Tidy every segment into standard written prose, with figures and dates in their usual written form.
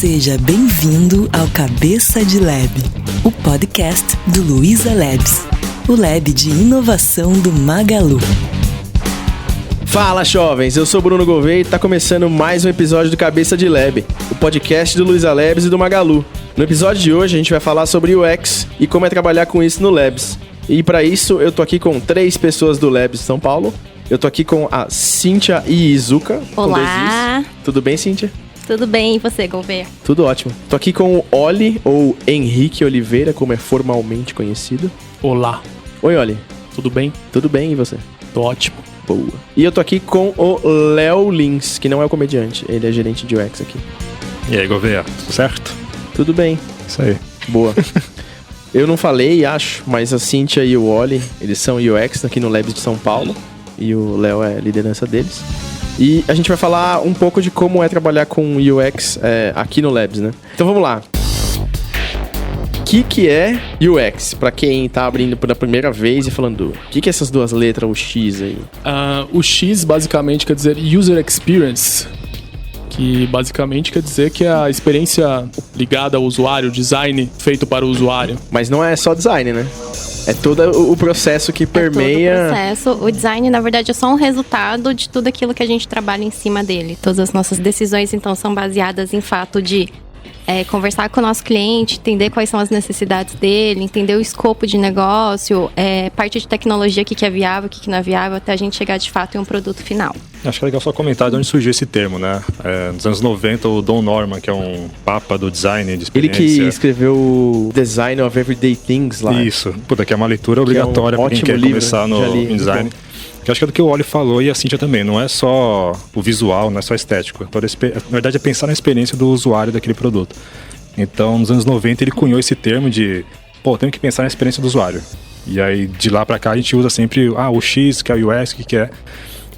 Seja bem-vindo ao Cabeça de Lab, o podcast do Luiza Labs, o lab de inovação do Magalu. Fala, jovens! Eu sou Bruno Gouveia e está começando mais um episódio do Cabeça de Lab, o podcast do Luiza Labs e do Magalu. No episódio de hoje a gente vai falar sobre UX e como é trabalhar com isso no Labs. E para isso eu tô aqui com 3 pessoas do Labs São Paulo. Eu tô aqui com a Cíntia Iizuka. Olá! Tudo bem, Cíntia? Tudo bem, e você, Gouveia? Tudo ótimo. Tô aqui com o Oli, ou Henrique Oliveira, como é formalmente conhecido. Olá. Oi, Oli. Tudo bem? Tudo bem, e você? Tô ótimo. Boa. E eu tô aqui com o Léo Lins, que não é o comediante, ele é gerente de UX aqui. E aí, Gouveia, tudo certo? Tudo bem. Isso aí. Boa. Eu não falei, acho, mas a Cíntia e o Oli, eles são UX aqui no Labs de São Paulo. E o Léo é a liderança deles. E a gente vai falar um pouco de como é trabalhar com UX aqui no Labs, né? Então vamos lá. O que é UX? Pra quem tá abrindo pela primeira vez e falando, o que é essas duas letras, o X aí? O X basicamente quer dizer User Experience, que basicamente quer dizer que é a experiência ligada ao usuário, design feito para o usuário. Mas não é só design, né? É todo o processo que permeia... É todo o processo. O design, na verdade, é só um resultado de tudo aquilo que a gente trabalha em cima dele. Todas as nossas decisões, então, são baseadas em fato de conversar com o nosso cliente, entender quais são as necessidades dele, entender o escopo de negócio, parte de tecnologia, o que é viável, o que não é viável, até a gente chegar, de fato, em um produto final. Acho que é legal só comentar de onde surgiu esse termo, né? Nos anos 90, o Don Norman, que é um papa do design de experiência... Ele que escreveu Design of Everyday Things lá. Isso. Puta, que é uma leitura obrigatória para quem quer começar em design. Que acho que é do que o Oli falou e a Cíntia também. Não é só o visual, não é só estético. Na verdade, é pensar na experiência do usuário daquele produto. Então, nos anos 90, ele cunhou esse termo de... temos que pensar na experiência do usuário. E aí, de lá para cá, a gente usa sempre o X, que é o UX, que é...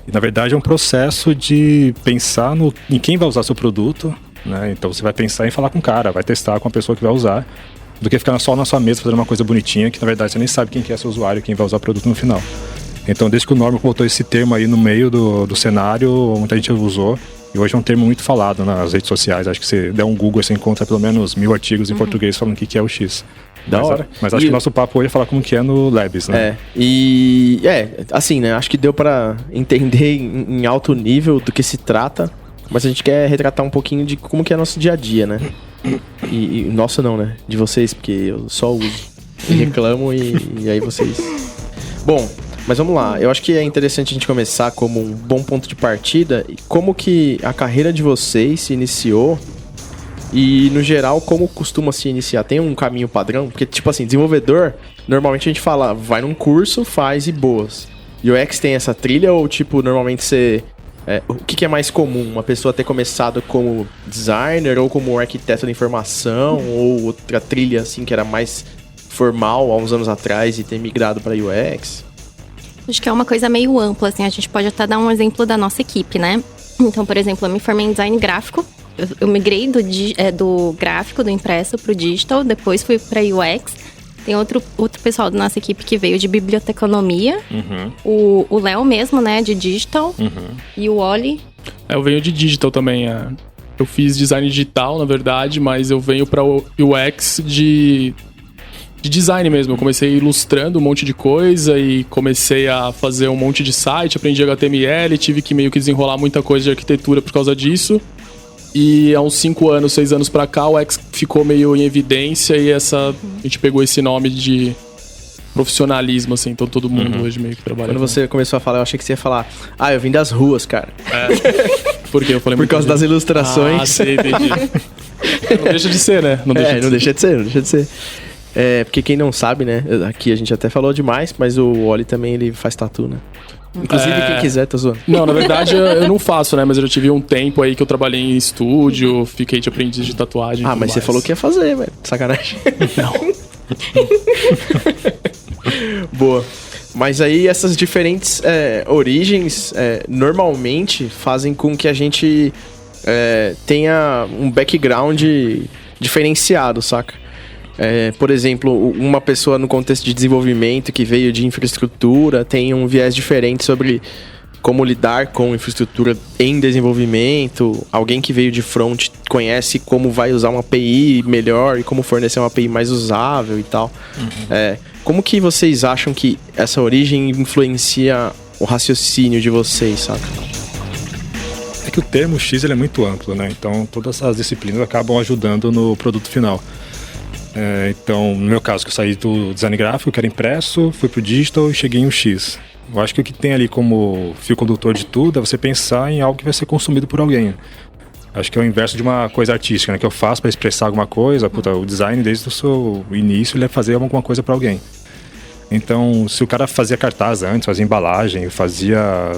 E, na verdade, é um processo de pensar em quem vai usar seu produto, né? Então, você vai pensar em falar com o cara, vai testar com a pessoa que vai usar, do que ficar só na sua mesa fazendo uma coisa bonitinha, que, na verdade, você nem sabe quem que é seu usuário, quem vai usar o produto no final. Então, desde que o Norman botou esse termo aí no meio do cenário, muita gente usou. E hoje é um termo muito falado nas redes sociais. Acho que se der um Google, você encontra pelo menos 1000 artigos em português falando o que é o X. Da hora. Mas acho que o nosso papo hoje é falar como que é no Labs, né? Assim, né? Acho que deu pra entender em alto nível do que se trata. Mas a gente quer retratar um pouquinho de como que é nosso dia a dia, né? E nosso não, né? De vocês, porque eu só uso. E reclamo e aí vocês... Bom... Mas vamos lá, eu acho que é interessante a gente começar como um bom ponto de partida e como que a carreira de vocês se iniciou e, no geral, como costuma se iniciar. Tem um caminho padrão? Porque, tipo assim, desenvolvedor, normalmente a gente fala, vai num curso, faz e boas. UX tem essa trilha ou, tipo, normalmente você... o que é mais comum? Uma pessoa ter começado como designer ou como arquiteto de informação ou outra trilha, assim, que era mais formal há uns anos atrás e ter migrado para UX? Acho que é uma coisa meio ampla, assim, a gente pode até dar um exemplo da nossa equipe, né? Então, por exemplo, eu me formei em design gráfico, eu migrei do gráfico, do impresso pro digital, depois fui pra UX. Tem outro pessoal da nossa equipe que veio de biblioteconomia, o Léo mesmo, né, de digital, e o Oli. Eu venho de digital também, eu fiz design digital, na verdade, mas eu venho pra UX de design mesmo. Eu comecei ilustrando um monte de coisa e comecei a fazer um monte de site, aprendi HTML, tive que meio que desenrolar muita coisa de arquitetura por causa disso. E há uns 5 anos, 6 anos pra cá, o UX ficou meio em evidência e a gente pegou esse nome de profissionalismo, assim, então todo mundo hoje meio que trabalha. Quando você começou a falar, eu achei que você ia falar, eu vim das ruas, cara. Por quê? Eu falei por causa das ilustrações. Sei, entendi. Não deixa de ser, né? Não deixa de ser. Porque quem não sabe, né? Aqui a gente até falou demais, mas o Oli também, ele faz tatu, né? Inclusive, quem quiser, tá zoando. Não, na verdade, eu não faço, né? Mas eu já tive um tempo aí que eu trabalhei em estúdio, fiquei de aprendiz de tatuagem. Mas você falou que ia fazer, velho. Sacanagem. Não. Boa. Mas aí, essas diferentes origens, normalmente, fazem com que a gente tenha um background diferenciado, saca? Por exemplo, uma pessoa no contexto de desenvolvimento que veio de infraestrutura tem um viés diferente sobre como lidar com infraestrutura em desenvolvimento, alguém que veio de front conhece como vai usar uma API melhor e como fornecer uma API mais usável e tal. Como que vocês acham que essa origem influencia o raciocínio de vocês, sabe? É que o termo X ele é muito amplo, né? Então todas as disciplinas acabam ajudando no produto final. Então, no meu caso, que eu saí do design gráfico, que era impresso, fui pro digital e cheguei em UX. Eu acho que o que tem ali como fio condutor de tudo é você pensar em algo que vai ser consumido por alguém. Acho que é o inverso de uma coisa artística, né? Que eu faço para expressar alguma coisa. O design, desde o seu início, ele é fazer alguma coisa para alguém. Então, se o cara fazia cartaz antes, fazia embalagem, fazia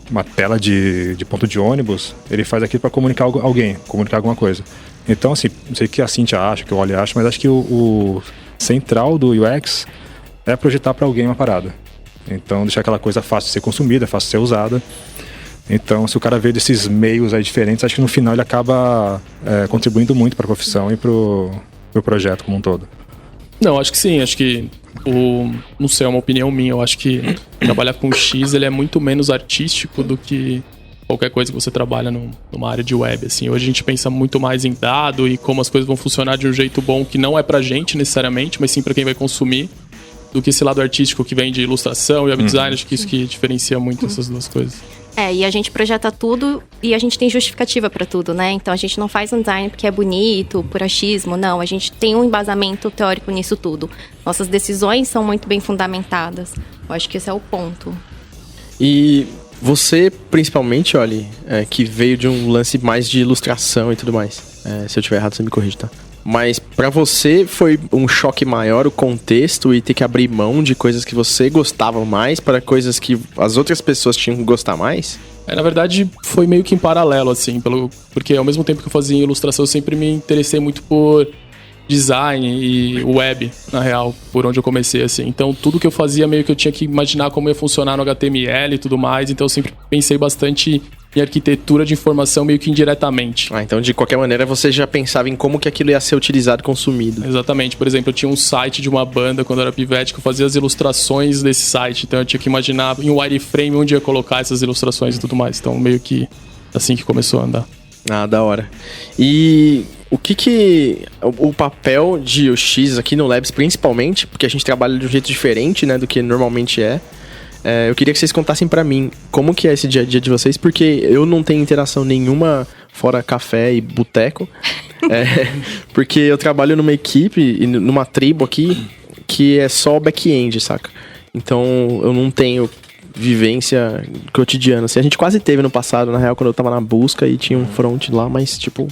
uma tela de ponto de ônibus, ele faz aquilo para comunicar alguém, comunicar alguma coisa. Então, assim, não sei o que a Cíntia acha, que o Oli acha, mas acho que o central do UX é projetar para alguém uma parada. Então, deixar aquela coisa fácil de ser consumida, fácil de ser usada. Então, se o cara veio desses meios aí diferentes, acho que no final ele acaba contribuindo muito para a profissão e para o projeto como um todo. Não, acho que sim. Acho que, não sei, é uma opinião minha. Eu acho que trabalhar com X ele é muito menos artístico do que qualquer coisa que você trabalha numa área de web, assim. Hoje a gente pensa muito mais em dado e como as coisas vão funcionar de um jeito bom que não é pra gente necessariamente, mas sim pra quem vai consumir, do que esse lado artístico que vem de ilustração e web design. Acho que isso que diferencia muito essas duas coisas. E a gente projeta tudo e a gente tem justificativa pra tudo, né? Então a gente não faz um design porque é bonito, por achismo, não. A gente tem um embasamento teórico nisso tudo. Nossas decisões são muito bem fundamentadas. Eu acho que esse é o ponto. E você, principalmente, Oli, que veio de um lance mais de ilustração e tudo mais. Se eu tiver errado, você me corrige, tá? Mas pra você foi um choque maior o contexto e ter que abrir mão de coisas que você gostava mais para coisas que as outras pessoas tinham que gostar mais? Na verdade, foi meio que em paralelo, assim, porque ao mesmo tempo que eu fazia ilustração, eu sempre me interessei muito por design e web, na real, por onde eu comecei, assim. Então, tudo que eu fazia, meio que eu tinha que imaginar como ia funcionar no HTML e tudo mais. Então, eu sempre pensei bastante em arquitetura de informação, meio que indiretamente. Então, de qualquer maneira, você já pensava em como que aquilo ia ser utilizado e consumido. Exatamente. Por exemplo, eu tinha um site de uma banda, quando eu era pivete, que eu fazia as ilustrações desse site. Então, eu tinha que imaginar em wireframe onde ia colocar essas ilustrações e tudo mais. Então, meio que assim que começou a andar. Da hora. E o papel de UX aqui no Labs, principalmente, porque a gente trabalha de um jeito diferente, né, do que normalmente eu queria que vocês contassem pra mim como que é esse dia a dia de vocês, porque eu não tenho interação nenhuma fora café e boteco, porque eu trabalho numa equipe e numa tribo aqui que é só back-end, saca? Então eu não tenho vivência cotidiana. Assim, a gente quase teve no passado, na real, quando eu tava na busca e tinha um front lá, mas tipo,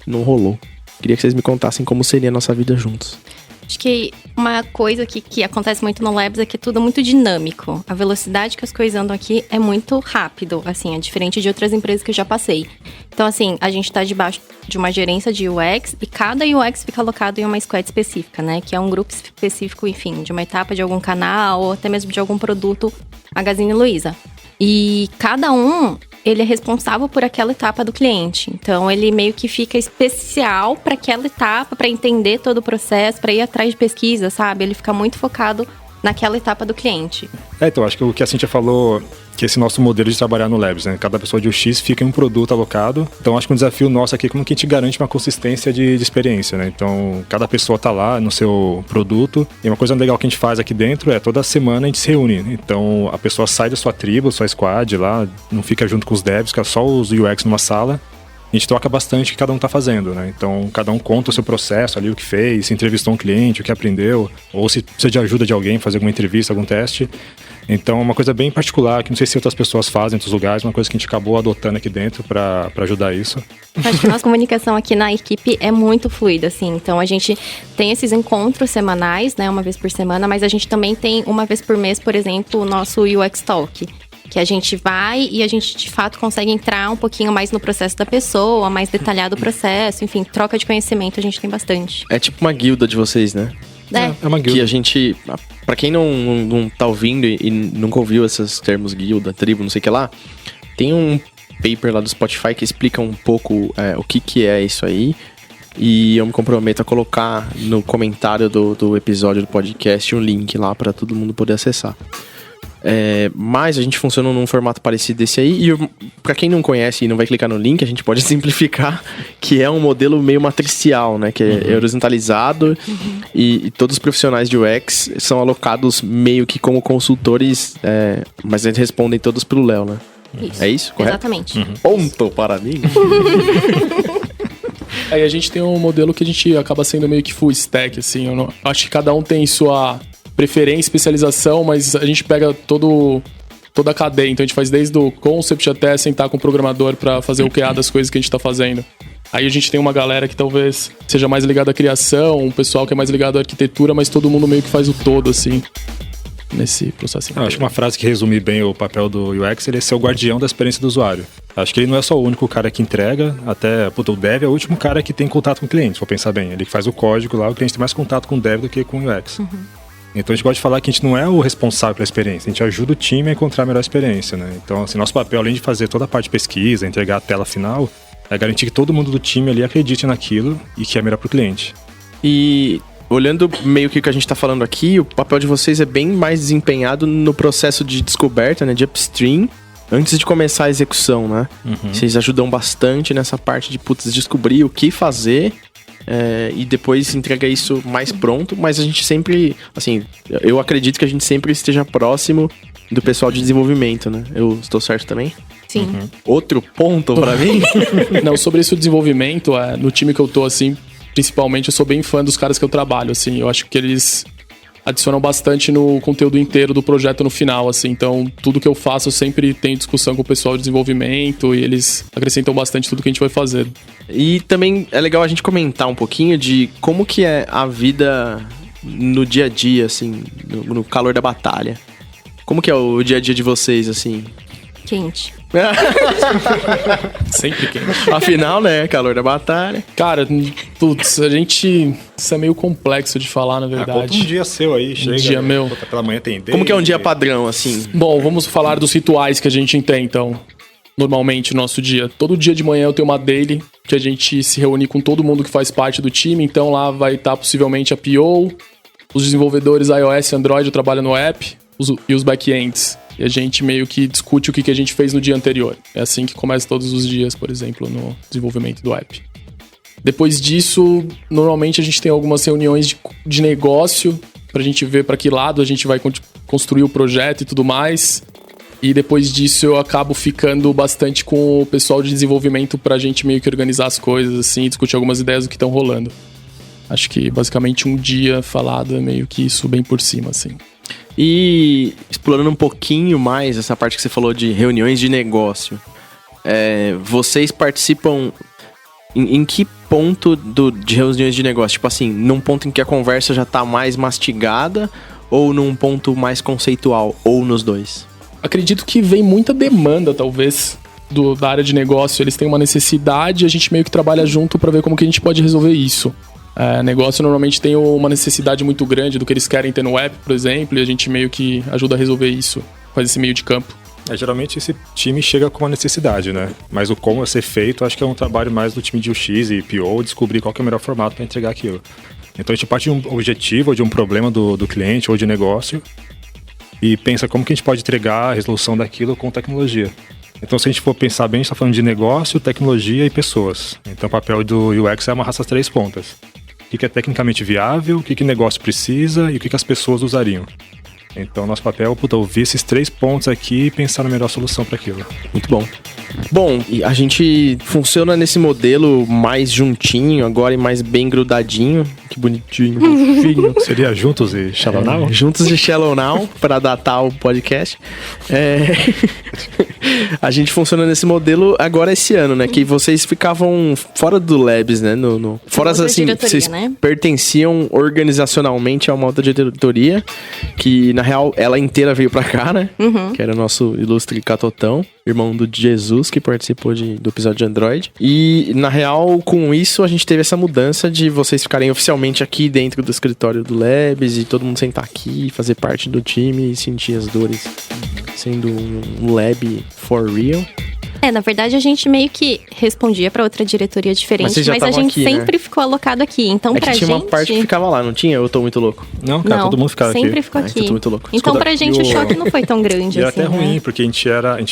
não rolou. Queria que vocês me contassem como seria a nossa vida juntos. Acho que uma coisa que acontece muito no Labs é que é tudo muito dinâmico. A velocidade que as coisas andam aqui é muito rápido, assim, é diferente de outras empresas que eu já passei. Então, assim, a gente tá debaixo de uma gerência de UX e cada UX fica alocado em uma squad específica, né? Que é um grupo específico, enfim, de uma etapa de algum canal ou até mesmo de algum produto Magazine Luiza. E cada um, ele é responsável por aquela etapa do cliente. Então, ele meio que fica especial para aquela etapa, para entender todo o processo, para ir atrás de pesquisa, sabe? Ele fica muito focado naquela etapa do cliente. Então, acho que o que a Cíntia falou, que esse nosso modelo de trabalhar no Labs, né? Cada pessoa de UX fica em um produto alocado. Então, acho que um desafio nosso aqui é como que a gente garante uma consistência de experiência, né? Então, cada pessoa tá lá no seu produto. E uma coisa legal que a gente faz aqui dentro é toda semana a gente se reúne. Então, a pessoa sai da sua tribo, sua squad lá, não fica junto com os devs, fica só os UX numa sala. A gente troca bastante o que cada um tá fazendo, né? Então, cada um conta o seu processo ali, o que fez, se entrevistou um cliente, o que aprendeu, ou se precisa de ajuda de alguém, fazer alguma entrevista, algum teste. Então, uma coisa bem particular, que não sei se outras pessoas fazem em outros lugares, uma coisa que a gente acabou adotando aqui dentro para ajudar isso. Acho que a nossa comunicação aqui na equipe é muito fluida, assim. Então, a gente tem esses encontros semanais, né? Uma vez por semana, mas a gente também tem uma vez por mês, por exemplo, o nosso UX Talk. Que a gente vai e a gente, de fato, consegue entrar um pouquinho mais no processo da pessoa, mais detalhado o processo, enfim, troca de conhecimento a gente tem bastante. É tipo uma guilda de vocês, né? É uma guilda. Que a gente, pra quem não tá ouvindo e nunca ouviu esses termos guilda, tribo, não sei o que lá, tem um paper lá do Spotify que explica um pouco o que é isso aí. E eu me comprometo a colocar no comentário do episódio do podcast um link lá pra todo mundo poder acessar. Mas a gente funciona num formato parecido desse aí. E pra quem não conhece e não vai clicar no link, a gente pode simplificar, que é um modelo meio matricial, né? Que é horizontalizado e todos os profissionais de UX são alocados meio que como consultores, mas eles respondem todos pelo Léo, né? Isso. É isso? Correto? Exatamente. Ponto para mim. Aí a gente tem um modelo que a gente acaba sendo meio que full stack, assim. Acho que cada um tem sua preferência, especialização, mas a gente pega toda a cadeia. Então a gente faz desde o concept até sentar com o programador para fazer o QA das coisas que a gente tá fazendo. Aí a gente tem uma galera que talvez seja mais ligada à criação, um pessoal que é mais ligado à arquitetura, mas todo mundo meio que faz o todo, assim, nesse processo. Acho que uma frase que resume bem o papel do UX, ele é ser o guardião da experiência do usuário. Acho que ele não é só o único cara que entrega, até o dev é o último cara que tem contato com o cliente, se for pensar bem. Ele faz o código lá, o cliente tem mais contato com o dev do que com o UX. Então a gente gosta de falar que a gente não é o responsável pela experiência, a gente ajuda o time a encontrar a melhor experiência, né? Então, assim, nosso papel, além de fazer toda a parte de pesquisa, entregar a tela final, é garantir que todo mundo do time ali acredite naquilo e que é melhor pro cliente. E olhando meio que o que a gente tá falando aqui, o papel de vocês é bem mais desempenhado no processo de descoberta, né, de upstream, antes de começar a execução, né? Vocês ajudam bastante nessa parte de, descobrir o que fazer e depois entregar isso mais pronto, mas a gente sempre, assim, eu acredito que a gente sempre esteja próximo do pessoal de desenvolvimento, né? Eu estou certo também? Sim. Outro ponto pra mim? Não, sobre esse desenvolvimento, no time que eu tô, assim, principalmente, eu sou bem fã dos caras que eu trabalho, assim. Eu acho que eles adicionam bastante no conteúdo inteiro do projeto no final, assim. Então, tudo que eu faço, eu sempre tenho discussão com o pessoal de desenvolvimento e eles acrescentam bastante tudo que a gente vai fazer. E também é legal a gente comentar um pouquinho de como que é a vida no dia a dia, assim, no calor da batalha. Como que é o dia a dia de vocês, assim? Quente. Sempre quente. Afinal, né? Calor da batalha. Cara, putz, isso é meio complexo de falar, na verdade. Conta um dia seu aí, chega. Um dia meu. Pela manhã tem Como que é um dia padrão, assim? Bom, vamos falar dos rituais que a gente tem, então. Normalmente, no nosso dia. Todo dia de manhã eu tenho uma daily, que a gente se reúne com todo mundo que faz parte do time. Então lá vai estar possivelmente a PO, os desenvolvedores iOS e Android trabalham no app, e os backends. E a gente meio que discute o que a gente fez no dia anterior. É assim que começa todos os dias, por exemplo, no desenvolvimento do app. Depois disso, normalmente a gente tem algumas reuniões de negócio pra gente ver pra que lado a gente vai construir o projeto e tudo mais. E depois disso eu acabo ficando bastante com o pessoal de desenvolvimento pra gente meio que organizar as coisas, assim, discutir algumas ideias do que estão rolando. Acho que basicamente um dia falado é meio que isso bem por cima, assim. E explorando um pouquinho mais essa parte que você falou de reuniões de negócio, vocês participam em que ponto de reuniões de negócio? Tipo assim, num ponto em que a conversa já tá mais mastigada ou num ponto mais conceitual, ou nos dois? Acredito que vem muita demanda, talvez, da área de negócio. Eles têm uma necessidade e a gente meio que trabalha junto pra ver como que a gente pode resolver isso. Negócio normalmente tem uma necessidade muito grande do que eles querem ter no app, por exemplo, e a gente meio que ajuda a resolver isso, faz esse meio de campo. Geralmente esse time chega com uma necessidade, né? Mas o como vai ser feito, acho que é um trabalho mais do time de UX e PO, descobrir qual que é o melhor formato para entregar aquilo. Então a gente parte de um objetivo, ou de um problema do cliente ou de negócio e pensa como que a gente pode entregar a resolução daquilo com tecnologia. Então, se a gente for pensar bem, a gente está falando de negócio, tecnologia e pessoas. Então, o papel do UX é amarrar essas três pontas. O que é tecnicamente viável, o que o negócio precisa e o que as pessoas usariam. Então, nosso papel é ouvir esses 3 pontos aqui e pensar na melhor solução para aquilo. Muito bom. Bom, e a gente funciona nesse modelo mais juntinho agora e mais bem grudadinho. Que bonitinho, fofinho. Seria Juntos e Shallow Now? Juntos e Shallow Now, para datar o podcast. A gente funciona nesse modelo agora esse ano, né? Que vocês ficavam fora do Labs, né? Fora assim, vocês pertenciam organizacionalmente a uma outra diretoria, que na real ela inteira veio pra cá, né? Que era o nosso ilustre Catotão, irmão do Jesus, que participou do episódio de Android. E na real, com isso, a gente teve essa mudança de vocês ficarem oficialmente aqui dentro do escritório do Labs e todo mundo sentar aqui, fazer parte do time e sentir as dores, sendo um lab for real. Na verdade, a gente meio que respondia pra outra diretoria diferente, mas a gente aqui, sempre ficou alocado aqui. Então, pra gente... tinha uma parte que ficava lá, não tinha? Eu tô muito louco. Não, cara, todo mundo ficava sempre ficou aqui. Então, tô muito louco. Então, pra gente, o choque não foi tão grande. E era até ruim, porque a gente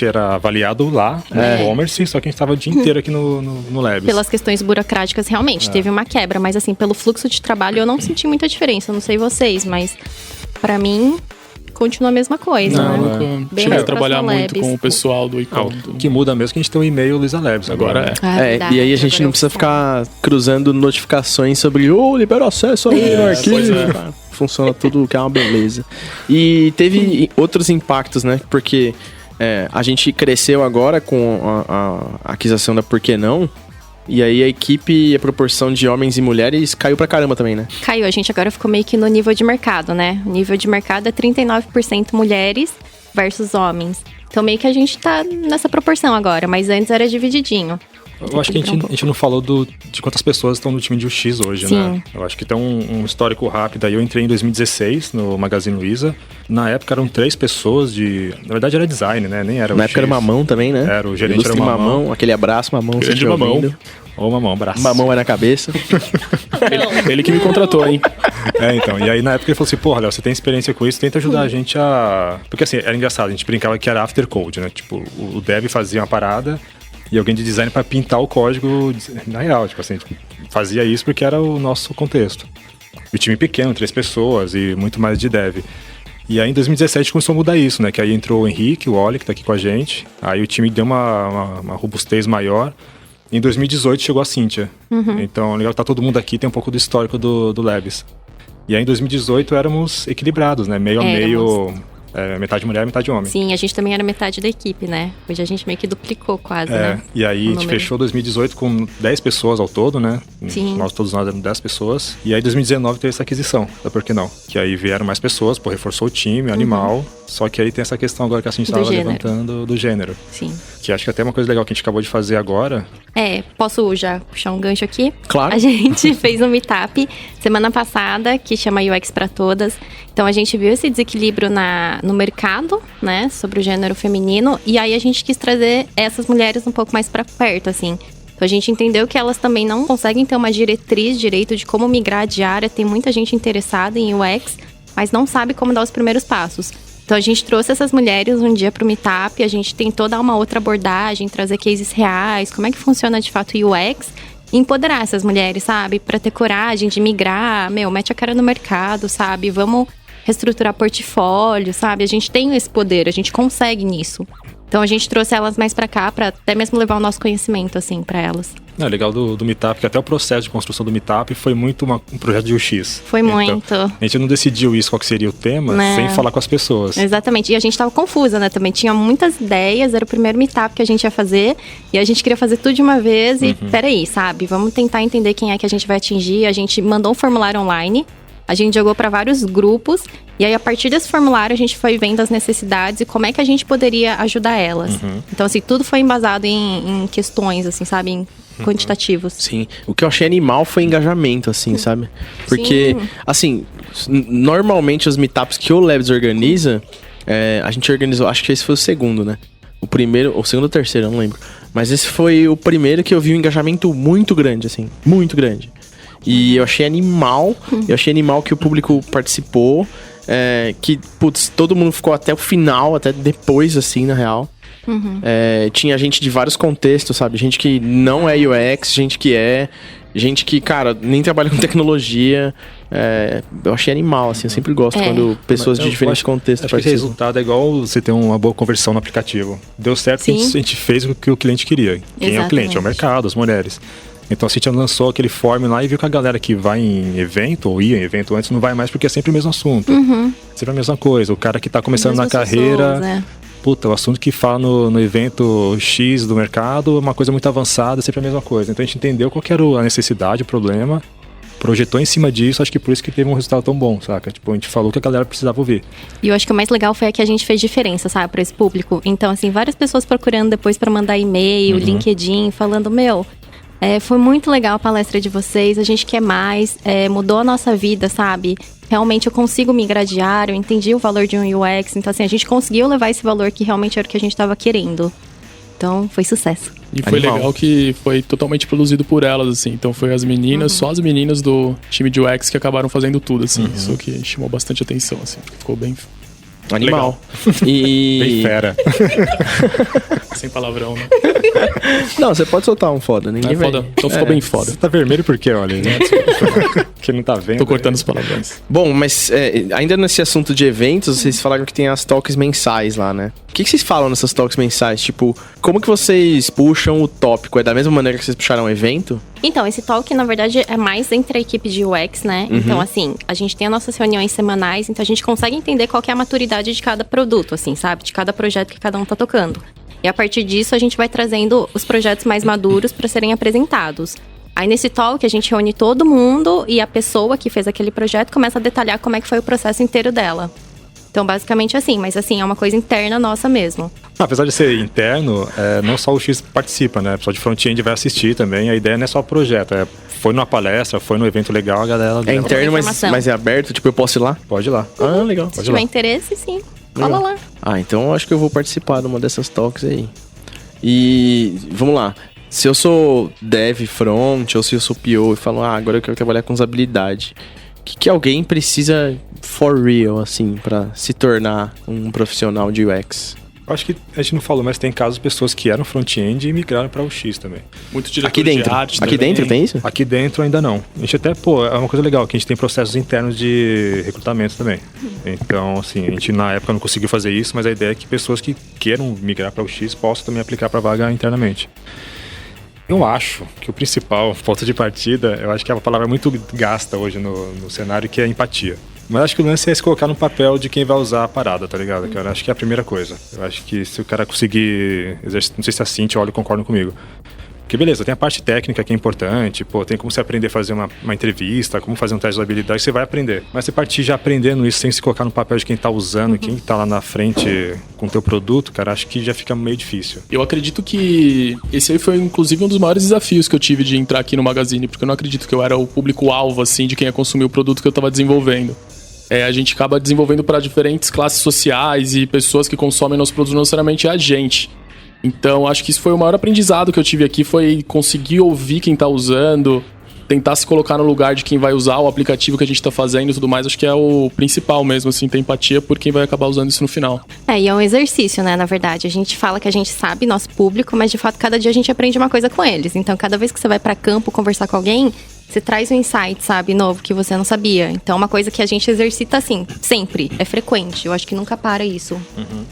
era avaliado lá, no e-commerce, só que a gente tava o dia inteiro aqui no Labs. Pelas questões burocráticas, realmente, teve uma quebra. Mas, assim, pelo fluxo de trabalho, eu não senti muita diferença. Eu não sei vocês, mas pra mim... continua a mesma coisa, né? Cheguei a trabalhar muito com o pessoal do e-commerce. O que muda mesmo é que a gente tem um e-mail Luiza Labs agora. E aí a gente não precisa ficar cruzando notificações sobre liberou acesso aí no arquivo. Funciona tudo, que é uma beleza. E teve outros impactos, né? Porque a gente cresceu agora com a aquisição da Por Que Não? E aí a equipe, a proporção de homens e mulheres caiu pra caramba também, né? Caiu, a gente agora ficou meio que no nível de mercado, né? O nível de mercado é 39% mulheres versus homens. Então meio que a gente tá nessa proporção agora, mas antes era divididinho. Eu acho que a gente não falou de quantas pessoas estão no time de UX hoje, Sim. né? Eu acho que tem um histórico rápido aí. Eu entrei em 2016 no Magazine Luiza. Na época eram 3 pessoas Na verdade era design, né? Nem era o Na época era o Mamão também, né? Era, o gerente era o Mamão. Aquele abraço, Mamão. Grande Mamão. Ô, Mamão, abraço. Mamão vai na cabeça. ele que me contratou, hein? Então. E aí na época ele falou assim, porra, Léo, você tem experiência com isso, tenta ajudar a gente a... Porque assim, era engraçado, a gente brincava que era after code, né? Tipo, o dev fazia uma parada e alguém de design pra pintar o código na real, tipo assim, fazia isso porque era o nosso contexto. E o time pequeno, 3 pessoas e muito mais de dev. E aí em 2017 começou a mudar isso, né? Que aí entrou o Henrique, o Oli, que tá aqui com a gente. Aí o time deu uma robustez maior. Em 2018 chegou a Cíntia. Então, legal que tá todo mundo aqui, tem um pouco do histórico do Labs. E aí em 2018 éramos equilibrados, né? Meio a meio, metade mulher, metade homem. Sim, a gente também era metade da equipe, né? Hoje a gente meio que duplicou quase, né? E aí a gente fechou 2018 com 10 pessoas ao todo, né? Sim. Todos nós éramos 10 pessoas. E aí em 2019 teve essa aquisição, da Por Que Não? Que aí vieram mais pessoas, reforçou o time, animal. Só que aí tem essa questão agora que a gente estava levantando do gênero. Sim. Que acho que até uma coisa legal que a gente acabou de fazer agora. Posso já puxar um gancho aqui? Claro. A gente fez um meetup semana passada, que chama UX pra Todas. Então a gente viu esse desequilíbrio no mercado, né? Sobre o gênero feminino. E aí a gente quis trazer essas mulheres um pouco mais pra perto, assim. Então a gente entendeu que elas também não conseguem ter uma diretriz direito de como migrar de área. Tem muita gente interessada em UX, mas não sabe como dar os primeiros passos. Então a gente trouxe essas mulheres um dia pro meetup, a gente tentou dar uma outra abordagem, trazer cases reais, como é que funciona de fato o UX, e empoderar essas mulheres, sabe? Pra ter coragem de migrar, mete a cara no mercado, sabe? Vamos reestruturar portfólio, sabe? A gente tem esse poder, a gente consegue nisso. Então a gente trouxe elas mais pra cá, pra até mesmo levar o nosso conhecimento, assim, pra elas. Legal do Meetup, que até o processo de construção do Meetup foi muito um projeto de UX. Foi muito. Então, a gente não decidiu isso, qual que seria o tema, sem falar com as pessoas. Exatamente. E a gente tava confusa, né, também. Tinha muitas ideias, era o primeiro Meetup que a gente ia fazer. E a gente queria fazer tudo de uma vez. E, peraí, sabe? Vamos tentar entender quem é que a gente vai atingir. A gente mandou um formulário online. A gente jogou para vários grupos. E aí, a partir desse formulário, a gente foi vendo as necessidades e como é que a gente poderia ajudar elas. Então, assim, tudo foi embasado em questões, assim, sabe? Em quantitativos. Sim. O que eu achei animal foi engajamento, assim, sabe? Porque, assim, normalmente os meetups que o Labs organiza, a gente organizou, acho que esse foi o segundo, né? O primeiro, ou segundo ou terceiro, eu não lembro. Mas esse foi o primeiro que eu vi um engajamento muito grande, assim, muito grande. E eu achei animal, que o público participou, que, putz, todo mundo ficou até o final, até depois, assim, na real. Tinha gente de vários contextos, sabe? Gente que não é UX, gente que, cara, nem trabalha com tecnologia. Eu achei animal, assim, eu sempre gosto quando pessoas de diferentes contextos participam. Acho que esse resultado é igual você ter uma boa conversão no aplicativo. Deu certo que a gente fez o que o cliente queria. Quem é o cliente? É o mercado, as mulheres. Então a Cíntia lançou aquele form lá e viu que a galera que vai em evento, ou ia em evento antes, não vai mais porque é sempre o mesmo assunto. Sempre a mesma coisa. O cara que tá começando na carreira... Puta, o assunto que fala no evento X do mercado é uma coisa muito avançada, sempre a mesma coisa. Então a gente entendeu qual que era a necessidade, o problema, projetou em cima disso, acho que por isso que teve um resultado tão bom, saca? Tipo, a gente falou que a galera precisava ouvir. E eu acho que o mais legal foi que a gente fez diferença, sabe, pra esse público. Então, assim, várias pessoas procurando depois pra mandar e-mail, LinkedIn, falando, foi muito legal a palestra de vocês, a gente quer mais, mudou a nossa vida, sabe? Realmente eu consigo migrar de área, eu entendi o valor de um UX, então assim, a gente conseguiu levar esse valor que realmente era o que a gente estava querendo. Então, foi sucesso. E foi legal que foi totalmente produzido por elas, assim. Então, foi as meninas, só as meninas do time de UX que acabaram fazendo tudo, assim. Isso que chamou bastante atenção, assim. Ficou bem... Animal. E... Bem fera. Sem palavrão, né? Não, você pode soltar um foda, ninguém vai. Foda. Então ficou bem foda. Você tá vermelho por quê, olha? Que não tá vendo. Tô cortando os palavrões. Bom, mas ainda nesse assunto de eventos, vocês falaram que tem as talks mensais lá, né? O que vocês falam nessas talks mensais? Tipo, como que vocês puxam o tópico? É da mesma maneira que vocês puxaram o evento? Então, esse talk, na verdade, é mais entre a equipe de UX, né? Então, assim, a gente tem as nossas reuniões semanais, então a gente consegue entender qual que é a maturidade de cada produto, assim, sabe? De cada projeto que cada um tá tocando. E a partir disso, a gente vai trazendo os projetos mais maduros para serem apresentados. Aí, nesse talk, a gente reúne todo mundo e a pessoa que fez aquele projeto começa a detalhar como é que foi o processo inteiro dela. Então, basicamente assim, mas assim, é uma coisa interna nossa mesmo. Apesar de ser interno, não só o X participa, né? O pessoal de front-end vai assistir também, a ideia não é só o projeto, foi numa palestra, foi num evento legal, a galera... É interno, mas é aberto, tipo, eu posso ir lá? Pode ir lá. Ah, legal. Se tiver interesse, sim, cola lá. Ah, então eu acho que eu vou participar de uma dessas talks aí. E, vamos lá. Se eu sou dev front, ou se eu sou PO e falo, agora eu quero trabalhar com usabilidade... O que alguém precisa for real, assim, pra se tornar um profissional de UX? Eu acho que a gente não falou, mas tem casos de pessoas que eram front-end e migraram para o X também. Muito diretor aqui dentro. De arte aqui também. Dentro tem isso? Aqui dentro ainda não. A gente até, é uma coisa legal, que a gente tem processos internos de recrutamento também. Então, assim, a gente na época não conseguiu fazer isso, mas a ideia é que pessoas que queiram migrar para o X possam também aplicar para vaga internamente. Eu acho que o principal ponto de partida, eu acho que é uma palavra muito gasta hoje no cenário, que é empatia. Mas acho que o lance é se colocar no papel de quem vai usar a parada, tá ligado, cara? Acho que é a primeira coisa. Eu acho que se o cara conseguir exercitar, não sei se a Cintia ou o Oli concordam comigo. Porque beleza, tem a parte técnica que é importante, tem como você aprender a fazer uma entrevista, como fazer um teste de habilidade, você vai aprender. Mas você partir já aprendendo isso sem se colocar no papel de quem tá usando, quem tá lá na frente com o teu produto, cara, acho que já fica meio difícil. Eu acredito que esse aí foi, inclusive, um dos maiores desafios que eu tive de entrar aqui no Magazine, porque eu não acredito que eu era o público-alvo, assim, de quem ia consumir o produto que eu tava desenvolvendo. A gente acaba desenvolvendo para diferentes classes sociais e pessoas que consomem nosso produto, não necessariamente é a gente. Então, acho que isso foi o maior aprendizado que eu tive aqui, foi conseguir ouvir quem tá usando, tentar se colocar no lugar de quem vai usar o aplicativo que a gente tá fazendo e tudo mais. Acho que é o principal mesmo, assim, ter empatia por quem vai acabar usando isso no final. E é um exercício, né, na verdade. A gente fala que a gente sabe nosso público, mas de fato, cada dia a gente aprende uma coisa com eles. Então, cada vez que você vai pra campo conversar com alguém, você traz um insight, sabe, novo, que você não sabia. Então, é uma coisa que a gente exercita, assim, sempre. É frequente. Eu acho que nunca para isso.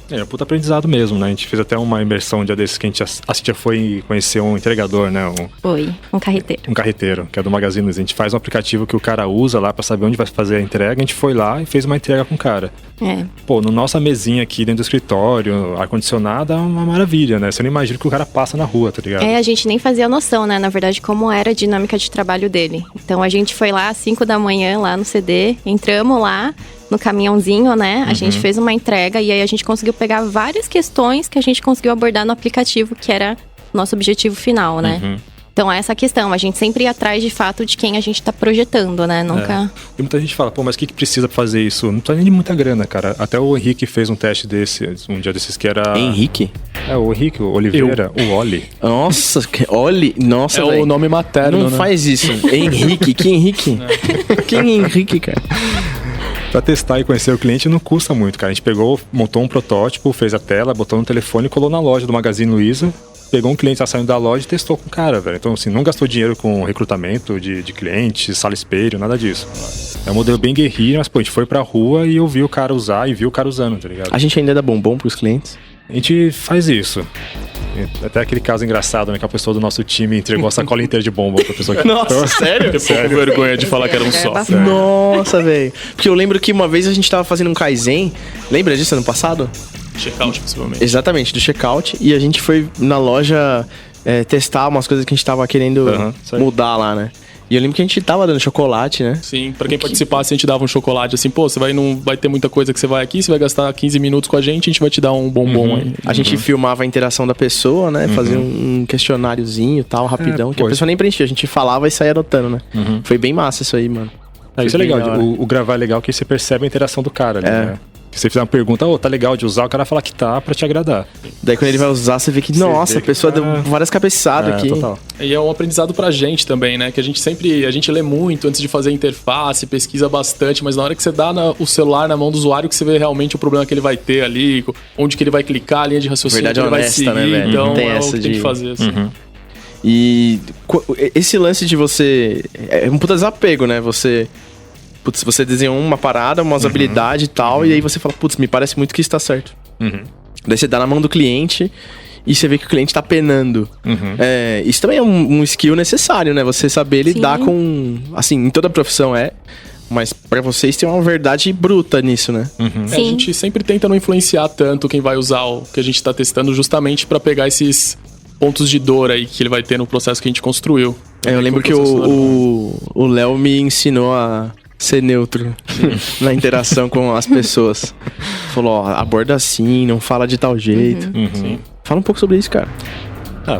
É um puta aprendizado mesmo, né? A gente fez até uma imersão um dia desses que a Cintia foi conhecer um entregador, né? Foi, um carreteiro. Um carreteiro, que é do Magazine. A gente faz um aplicativo que o cara usa lá pra saber onde vai fazer a entrega. A gente foi lá e fez uma entrega com o cara. No nossa mesinha aqui dentro do escritório, ar-condicionado, é uma maravilha, né? Você não imagina que o cara passa na rua, tá ligado? A gente nem fazia noção, né? Na verdade, como era a dinâmica de trabalho dele. Então, a gente foi lá às 5 da manhã, lá no CD, entramos lá no caminhãozinho, né? A gente fez uma entrega e aí a gente conseguiu pegar várias questões que a gente conseguiu abordar no aplicativo, que era o nosso objetivo final, né? Então, essa questão, a gente sempre ia atrás, de fato, de quem a gente tá projetando, né? Nunca... E muita gente fala, mas o que precisa pra fazer isso? Não precisa nem de muita grana, cara. Até o Henrique fez um teste desse, um dia desses que era... Henrique? O Henrique, o Oliveira, o Oli. Nossa, Oli, nossa, véio. O nome materno, Não faz isso. Henrique, que Henrique? Quem é Henrique, cara? Pra testar e conhecer o cliente não custa muito, cara. A gente pegou, montou um protótipo, fez a tela, botou no telefone e colou na loja do Magazine Luiza. Pegou um cliente que tá saindo da loja e testou com o cara, velho. Então, assim, não gastou dinheiro com recrutamento de cliente, sala espelho, nada disso. É um modelo bem guerrilha, mas, a gente foi pra rua e eu vi o cara usar e vi o cara usando, tá ligado? A gente ainda dá bombom pros clientes? A gente faz isso. Até aquele caso engraçado, né? Que a pessoa do nosso time entregou a sacola inteira de bombom pra pessoa que... Nossa, sério? Eu fiquei com vergonha de falar que era um só. Nossa, velho. Porque eu lembro que uma vez a gente tava fazendo um Kaizen. Lembra disso ano passado? Checkout, principalmente. Exatamente, do checkout. E a gente foi na loja testar umas coisas que a gente tava querendo mudar lá, né? E eu lembro que a gente tava dando chocolate, né? Sim, pra quem participasse, a gente dava um chocolate assim, você não vai ter muita coisa que você vai aqui, você vai gastar 15 minutos com a gente vai te dar um bombom aí. A gente filmava a interação da pessoa, né? Fazia um questionáriozinho e tal, rapidão, que a pessoa nem preenchia, a gente falava e saía anotando, né? Foi bem massa isso aí, mano. Isso é legal, o gravar é legal que você percebe a interação do cara ali, né? Se você fizer uma pergunta, tá legal de usar, o cara fala que tá pra te agradar. Daí quando ele vai usar, você vê que, nossa, a pessoa deu várias cabeçadas aqui. Total. E é um aprendizado pra gente também, né? Que a gente lê muito antes de fazer a interface, pesquisa bastante, mas na hora que você dá o celular na mão do usuário, que você vê realmente o problema que ele vai ter ali, onde que ele vai clicar, a linha de raciocínio verdade que ele honesta, vai seguir. Né, velho? Então tem é essa o que tem que fazer, assim. E esse lance de você... É um puta desapego, né? Você desenhou uma parada, uma usabilidade e tal, e aí você fala, putz, me parece muito que isso tá certo. Daí você dá na mão do cliente e você vê que o cliente tá penando. Isso também é um skill necessário, né? Você saber lidar com... Assim, em toda profissão mas pra vocês tem uma verdade bruta nisso, né? A gente sempre tenta não influenciar tanto quem vai usar o que a gente tá testando, justamente pra pegar esses pontos de dor aí que ele vai ter no processo que a gente construiu. Eu lembro que o Léo me ensinou a ser neutro na interação com as pessoas. Falou, aborda assim, não fala de tal jeito. Fala um pouco sobre isso, cara.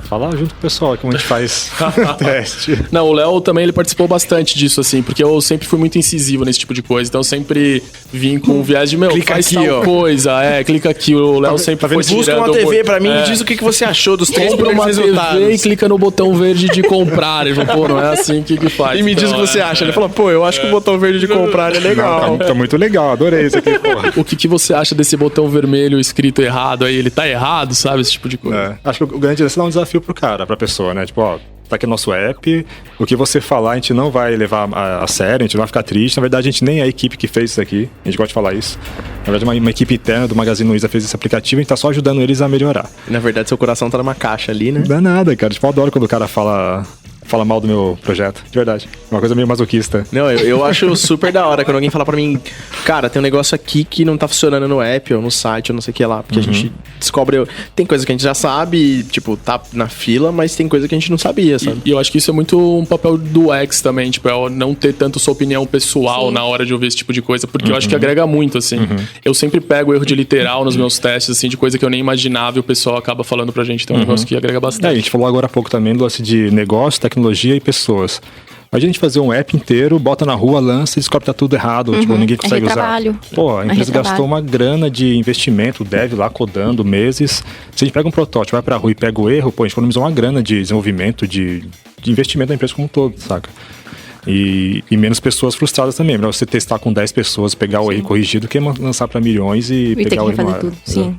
Falar junto com o pessoal, como a gente faz teste. Não, o Léo também, ele participou bastante disso, assim, porque eu sempre fui muito incisivo nesse tipo de coisa, então eu sempre vim com o viés de, clica faz aqui, tal coisa, clica aqui, o Léo sempre foi tirando... Busca uma TV pra mim e diz o que você achou dos 3 primeiros resultados. TV e clica no botão verde de comprar, ele falou, não é assim que faz. E me diz o que você acha, ele falou, eu acho que o botão verde de comprar é legal. Tá muito legal, adorei isso aqui, porra. O que você acha desse botão vermelho escrito errado aí, ele tá errado, sabe, esse tipo de coisa? Acho que o grande lance é um desafio pro cara, pra pessoa, né? Tipo, tá aqui o nosso app, o que você falar a gente não vai levar a sério, a gente não vai ficar triste. Na verdade, a gente nem é a equipe que fez isso aqui, a gente gosta de falar isso. Na verdade, uma equipe interna do Magazine Luiza fez esse aplicativo e a gente tá só ajudando eles a melhorar. E, na verdade, seu coração tá numa caixa ali, né? Não dá nada, cara. Tipo, eu adoro quando o cara fala mal do meu projeto, de verdade. Uma coisa meio masoquista. Não, eu acho super da hora quando alguém fala pra mim, cara, tem um negócio aqui que não tá funcionando no app ou no site ou não sei o que lá, porque a gente descobre... Tem coisa que a gente já sabe, tipo, tá na fila, mas tem coisa que a gente não sabia, sabe? E eu acho que isso é muito um papel do UX também, tipo, é não ter tanto sua opinião pessoal na hora de ouvir esse tipo de coisa, porque eu acho que agrega muito, assim. Eu sempre pego erro de literal nos meus testes, assim, de coisa que eu nem imaginava e o pessoal acaba falando pra gente, então é um negócio que agrega bastante. A gente falou agora há pouco também do lance de negócio, tecnologia e pessoas. A gente fazer um app inteiro, bota na rua, lança e descobre que tá tudo errado, tipo, ninguém consegue usar. Pô, a empresa gastou uma grana de investimento, dev lá codando meses. Se a gente pega um protótipo, vai pra rua e pega o erro, a gente economizou uma grana de desenvolvimento, de investimento da empresa como um todo, saca? E menos pessoas frustradas também. Melhor você testar com 10 pessoas, pegar o erro corrigido, que lançar pra milhões e pegar o erro no ar. Tudo. Sim.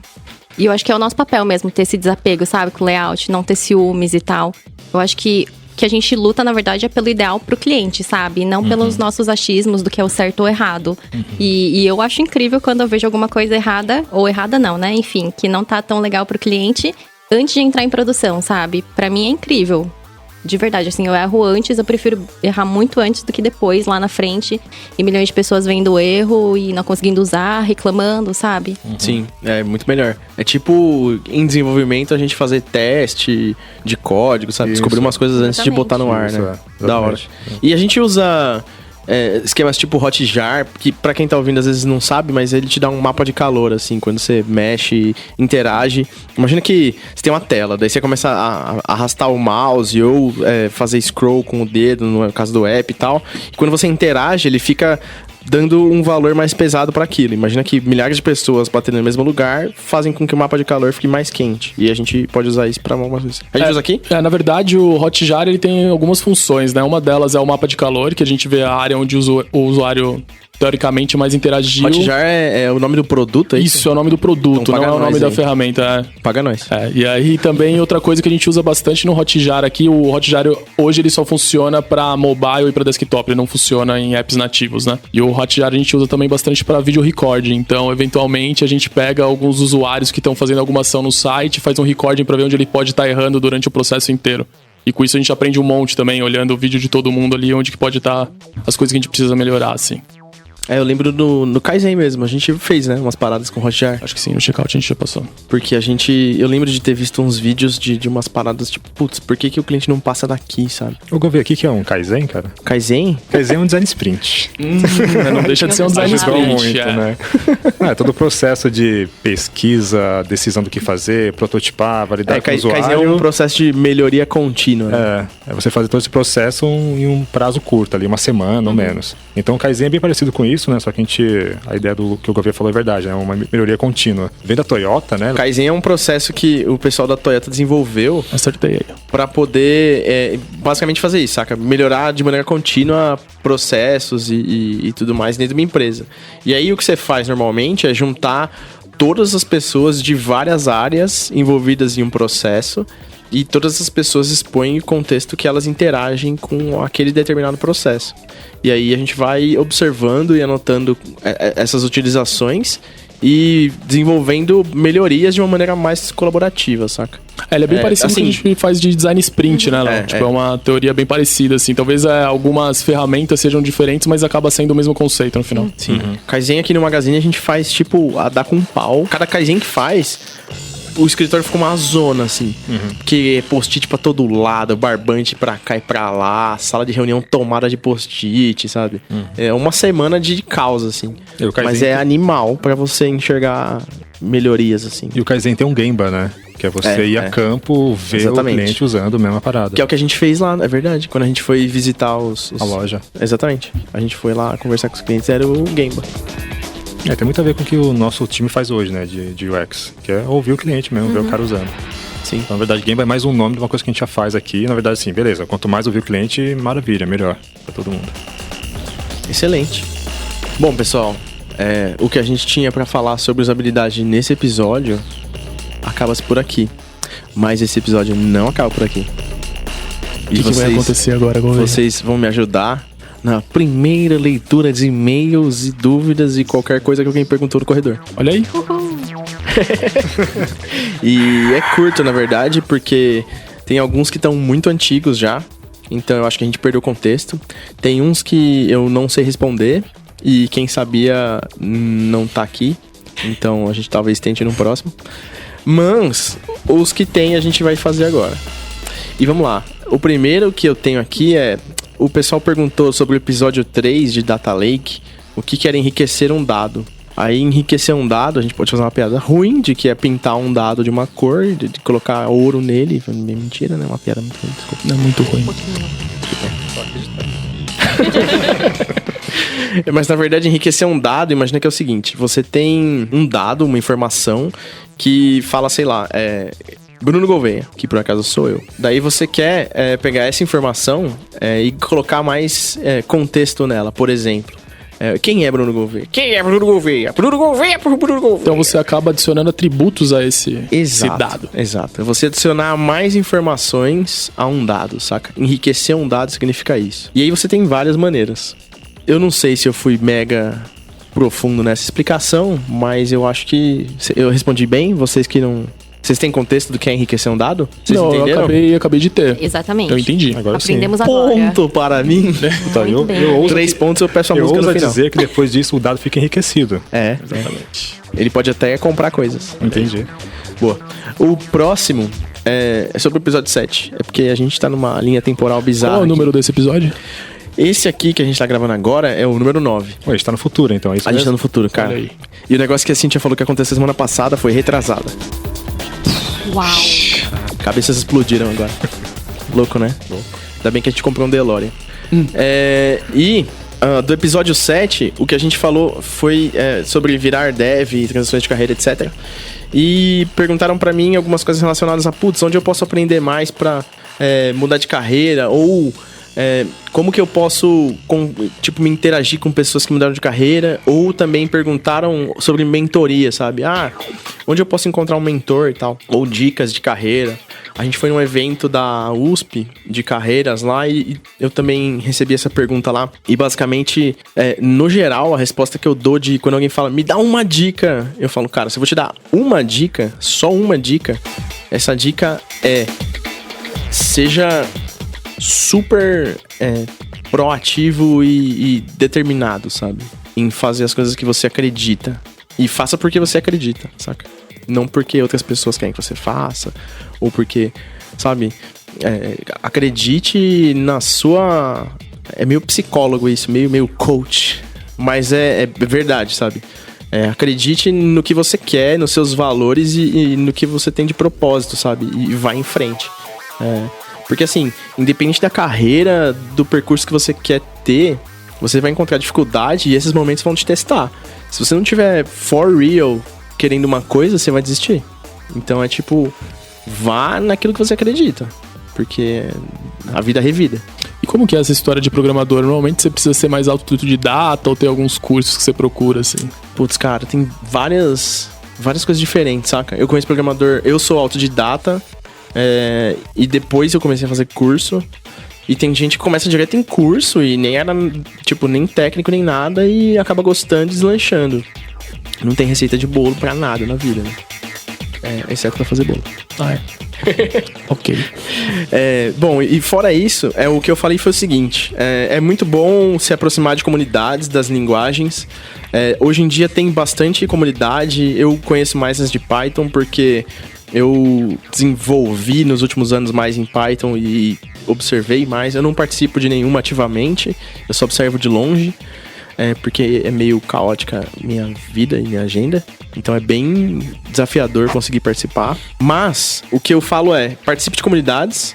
E eu acho que é o nosso papel mesmo, ter esse desapego, sabe? Com o layout, não ter ciúmes e tal. Eu acho que a gente luta, na verdade, é pelo ideal pro cliente, sabe? Não pelos nossos achismos do que é o certo ou errado. E eu acho incrível quando eu vejo alguma coisa errada, ou errada não, né? Enfim, que não tá tão legal pro cliente antes de entrar em produção, sabe? Pra mim é incrível. De verdade, assim, eu erro antes, eu prefiro errar muito antes do que depois, lá na frente. E milhões de pessoas vendo o erro e não conseguindo usar, reclamando, sabe? Sim, é muito melhor. É tipo, em desenvolvimento, a gente fazer teste de código, sabe? Descobrir umas coisas antes de botar no ar, né? Da hora. E a gente usa... esquemas tipo Hotjar, que pra quem tá ouvindo às vezes não sabe, mas ele te dá um mapa de calor, assim, quando você mexe, interage. Imagina que você tem uma tela, daí você começa a arrastar o mouse ou fazer scroll com o dedo, no caso do app e tal. E quando você interage, ele fica dando um valor mais pesado para aquilo. Imagina que milhares de pessoas batendo no mesmo lugar fazem com que o mapa de calor fique mais quente. E a gente pode usar isso para algumas coisas. A gente usa aqui? Na verdade, o Hotjar ele tem algumas funções, né? Uma delas é o mapa de calor, que a gente vê a área onde o usuário teoricamente mais interagiu. Hotjar é o nome do produto? Isso, é o nome do produto, então, não é o nome da ferramenta. Paga nós. E aí também outra coisa que a gente usa bastante no Hotjar aqui, o Hotjar hoje ele só funciona para mobile e para desktop, ele não funciona em apps nativos, né? E o Hotjar a gente usa também bastante para video recording, então eventualmente a gente pega alguns usuários que estão fazendo alguma ação no site, faz um recording para ver onde ele pode estar errando durante o processo inteiro. E com isso a gente aprende um monte também, olhando o vídeo de todo mundo ali, onde que pode estar as coisas que a gente precisa melhorar, assim. Eu lembro no Kaizen mesmo, a gente fez, né, umas paradas com Hotjar. Acho que sim, no checkout a gente já passou. Porque eu lembro de ter visto uns vídeos de umas paradas, tipo, putz, por que o cliente não passa daqui, sabe? Eu vou ver aqui que é um Kaizen, cara. Kaizen? Kaizen é um design sprint. Não deixa de ser um design sprint, muito, né? Todo o processo de pesquisa, decisão do que fazer, prototipar, validar com o usuário. Kaizen é um processo de melhoria contínua. Né? É você fazer todo esse processo em um prazo curto ali, uma semana ou menos. Então o Kaizen é bem parecido com isso. isso, né? Só que a ideia do que o Gouveia falou é verdade, né? Uma melhoria contínua. Vem da Toyota, né? Kaizen é um processo que o pessoal da Toyota desenvolveu para poder, basicamente fazer isso, saca? Melhorar de maneira contínua processos e tudo mais dentro de uma empresa. E aí o que você faz normalmente é juntar todas as pessoas de várias áreas envolvidas em um processo e todas as pessoas expõem o contexto que elas interagem com aquele determinado processo. E aí a gente vai observando e anotando essas utilizações e desenvolvendo melhorias de uma maneira mais colaborativa, saca? Ele é bem parecido com o que a gente faz de design sprint, né, Léo? É uma teoria bem parecida, assim. Talvez algumas ferramentas sejam diferentes, mas acaba sendo o mesmo conceito no final. Sim. Kaizen aqui no Magazine a gente faz, tipo, a dar com um pau. Cada Kaizen que faz, o escritório fica uma zona, assim. Porque é post-it pra todo lado, barbante pra cá e pra lá, sala de reunião tomada de post-it, sabe? É uma semana de caos, assim. Mas é animal pra você enxergar melhorias, assim. E o Kaizen tem um Gemba, né? Que é você ir a campo, ver o cliente usando a mesma parada. Que é o que a gente fez lá, é verdade. Quando a gente foi visitar a loja. Exatamente. A gente foi lá conversar com os clientes, era o Gemba. Tem muito a ver com o que o nosso time faz hoje, né, de UX, que é ouvir o cliente mesmo, ver o cara usando. Sim. Então, na verdade, Gemba é mais um nome de uma coisa que a gente já faz aqui. Na verdade, sim, beleza, quanto mais ouvir o cliente, maravilha, melhor pra todo mundo. Excelente. Bom, pessoal, o que a gente tinha pra falar sobre usabilidade nesse episódio acaba-se por aqui. Mas esse episódio não acaba por aqui. O que vai acontecer agora, Gouveia? Vocês vão me ajudar na primeira leitura de e-mails e dúvidas e qualquer coisa que alguém perguntou no corredor. Olha aí. E é curto, na verdade, porque tem alguns que estão muito antigos já. Então eu acho que a gente perdeu o contexto. Tem uns que eu não sei responder e quem sabia não tá aqui. Então a gente talvez tente no próximo. Mas os que tem a gente vai fazer agora. E vamos lá. O primeiro que eu tenho aqui é... O pessoal perguntou sobre o episódio 3 de Data Lake, o que era enriquecer um dado. Aí enriquecer um dado, a gente pode fazer uma piada ruim, de que é pintar um dado de uma cor, de colocar ouro nele. Mentira, né? Uma piada muito ruim, desculpa. Não é muito ruim. Mas na verdade enriquecer um dado, imagina que é o seguinte, você tem um dado, uma informação que fala, sei lá, Bruno Gouveia, que por acaso sou eu. Daí você quer pegar essa informação e colocar mais contexto nela. Por exemplo, quem é Bruno Gouveia? Quem é Bruno Gouveia? Bruno Gouveia por Bruno Gouveia. Então você acaba adicionando atributos a esse dado. Exato. Você adicionar mais informações a um dado, saca? Enriquecer um dado significa isso. E aí você tem várias maneiras. Eu não sei se eu fui mega profundo nessa explicação, mas eu acho que eu respondi bem. Vocês que não... Vocês têm contexto do que é enriquecer um dado? Vocês entenderam? Eu acabei de ter. Exatamente. Eu entendi. Agora aprendemos sim. agora. Ponto para mim. Então, eu ouso 3 pontos eu peço a música no final. dizer que depois disso o dado fica enriquecido. Exatamente. Ele pode até comprar coisas. Entendi. Boa. O próximo é sobre o episódio 7. É porque a gente tá numa linha temporal bizarra. Qual é o número desse episódio? Esse aqui que a gente tá gravando agora é o número 9. Ué, a gente tá no futuro, então, é isso A mesmo? gente tá no futuro, cara. Olha aí. E o negócio que a Cintia falou que aconteceu semana passada foi retrasada. Uau. Cabeças explodiram agora. Louco, né? Louco. Ainda bem que a gente comprou um DeLorean. Do episódio 7, o que a gente falou foi sobre virar dev, transições de carreira, etc. E perguntaram pra mim algumas coisas relacionadas a onde eu posso aprender mais pra mudar de carreira, ou como que eu posso me interagir com pessoas que mudaram de carreira, ou também perguntaram sobre mentoria, sabe? Onde eu posso encontrar um mentor e tal, ou dicas de carreira. A gente foi num evento da USP de carreiras lá e eu também recebi essa pergunta lá. E basicamente, no geral, a resposta que eu dou de quando alguém fala, me dá uma dica, eu falo, cara, se eu vou te dar uma dica, só uma dica, essa dica seja super proativo e determinado, sabe? Em fazer as coisas que você acredita. E faça porque você acredita, saca? Não porque outras pessoas querem que você faça, ou porque, sabe? Acredite na sua... É meio psicólogo isso, meio coach. Mas é verdade, sabe? Acredite no que você quer, nos seus valores e no que você tem de propósito, sabe? E vá em frente. Porque assim, independente da carreira, do percurso que você quer ter, Você vai encontrar dificuldade e esses momentos vão te testar. Se você não tiver for real querendo uma coisa, você vai desistir. Então é tipo, vá naquilo que você acredita, porque a vida é revida. E como que é essa história de programador? Normalmente você precisa ser mais autodidata ou tem alguns cursos que você procura, assim? Putz, cara, tem várias coisas diferentes, saca? Eu conheço programador, eu sou autodidata, e depois eu comecei a fazer curso. E tem gente que começa direto em curso e nem era, tipo, nem técnico nem nada e acaba gostando e deslanchando. Não tem receita de bolo pra nada na vida, né? Exceto pra fazer bolo. Ah, é. Ok. Bom, e fora isso, o que eu falei foi o seguinte. É muito bom se aproximar de comunidades, das linguagens. Hoje em dia tem bastante comunidade. Eu conheço mais as de Python porque eu desenvolvi nos últimos anos mais em Python e observei mais. Eu não participo de nenhuma ativamente, eu só observo de longe, porque é meio caótica minha vida e minha agenda. Então é bem desafiador conseguir participar. Mas o que eu falo participe de comunidades.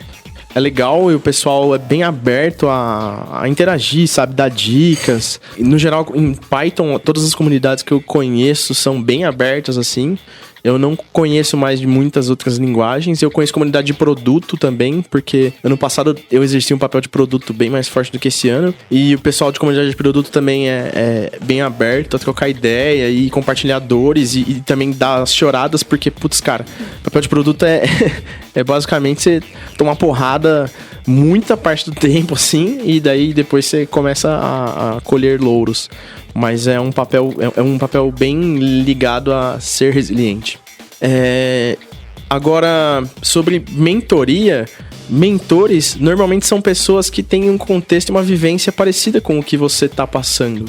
É legal e o pessoal é bem aberto a interagir, sabe? Dar dicas. E, no geral, em Python, todas as comunidades que eu conheço são bem abertas, assim. Eu não conheço mais de muitas outras linguagens. Eu conheço comunidade de produto também, porque ano passado eu exerci um papel de produto bem mais forte do que esse ano. E o pessoal de comunidade de produto também é bem aberto a trocar ideia e compartilhar dores e também dar as choradas, porque, putz, cara, papel de produto é basicamente você tomar porrada muita parte do tempo, assim, e daí depois você começa a colher louros. Mas é um papel bem ligado a ser resiliente. Agora, sobre mentoria, mentores normalmente são pessoas que têm um contexto e uma vivência parecida com o que você tá passando.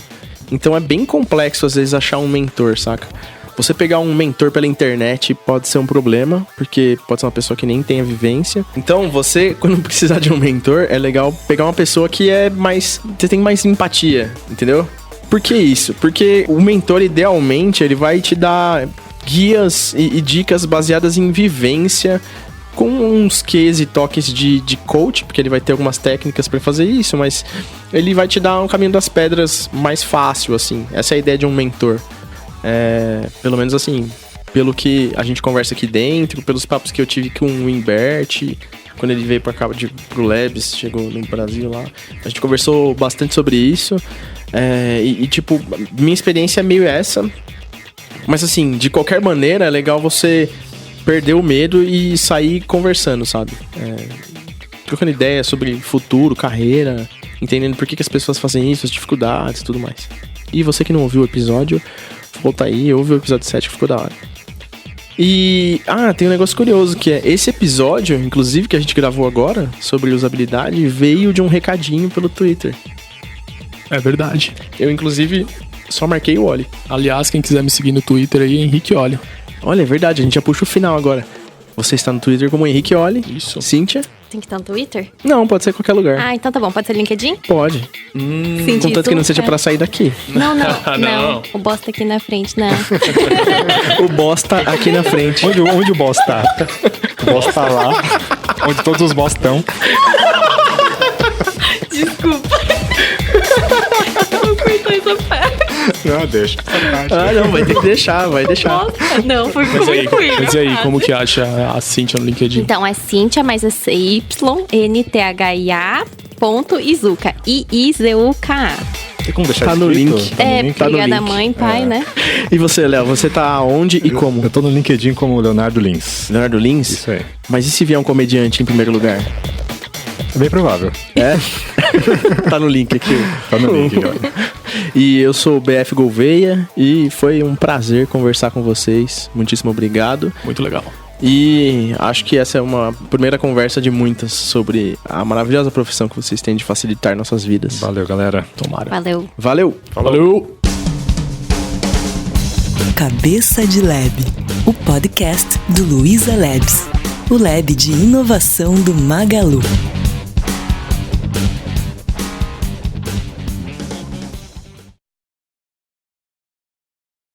Então é bem complexo às vezes achar um mentor, saca? Você pegar um mentor pela internet pode ser um problema, porque pode ser uma pessoa que nem tem a vivência. Então, você, quando precisar de um mentor, é legal pegar uma pessoa que você tem mais empatia, entendeu? Por que isso? Porque o mentor, idealmente, ele vai te dar guias e dicas baseadas em vivência, com uns Qs e toques de coach, porque ele vai ter algumas técnicas pra fazer isso, mas ele vai te dar um caminho das pedras mais fácil, assim. Essa é a ideia de um mentor. Pelo menos assim, pelo que a gente conversa aqui dentro, pelos papos que eu tive com o Imbert, quando ele veio pra cá pro Labs, chegou no Brasil lá, a gente conversou bastante sobre isso, tipo, minha experiência é meio essa, mas assim, de qualquer maneira é legal você perder o medo e sair conversando, sabe? Trocando ideia sobre futuro, carreira, entendendo por que as pessoas fazem isso, as dificuldades e tudo mais. E você que não ouviu o episódio, volta aí, ouve o episódio 7 que ficou da hora. E, tem um negócio curioso, que esse episódio, inclusive, que a gente gravou agora, sobre usabilidade, veio de um recadinho pelo Twitter. É verdade. Eu, inclusive, só marquei o Oli. Aliás, quem quiser me seguir no Twitter aí, Henrique Oli. Olha, é verdade, a gente já puxa o final agora. Você está no Twitter como Henrique Oli. Isso. Cíntia. Tem que estar no Twitter? Não, pode ser em qualquer lugar. Então tá bom. Pode ser LinkedIn? Pode. Contanto que não seja pra sair daqui. Não. O boss tá aqui na frente, não. O boss tá aqui na frente. Onde o boss tá? O boss tá lá. Onde todos os boss estão. Desculpa. Eu cortou essa parte. Não, deixa. Não, vai ter que deixar, vai deixar. Nossa, não, foi muito ruim. Mas aí, como que acha a Cíntia no LinkedIn? Então, é Cíntia, mas é CYNTHIA.izuka. I-I-Z-U-K-A. Tem como deixar tá no escrito? link. Obrigada, mãe, pai, né? E você, Léo, você tá onde e como? Eu tô no LinkedIn como Leonardo Lins. Leonardo Lins? Isso aí. Mas e se vier um comediante em primeiro lugar? É bem provável. Tá no link aqui. Tá no link, olha. E eu sou o BF Gouveia e foi um prazer conversar com vocês. Muitíssimo obrigado. Muito legal. E acho que essa é uma primeira conversa de muitas sobre a maravilhosa profissão que vocês têm de facilitar nossas vidas. Valeu, galera. Tomara. Valeu. Valeu. Valeu. Cabeça de Lab, o podcast do Luiza Labs, o lab de inovação do Magalu.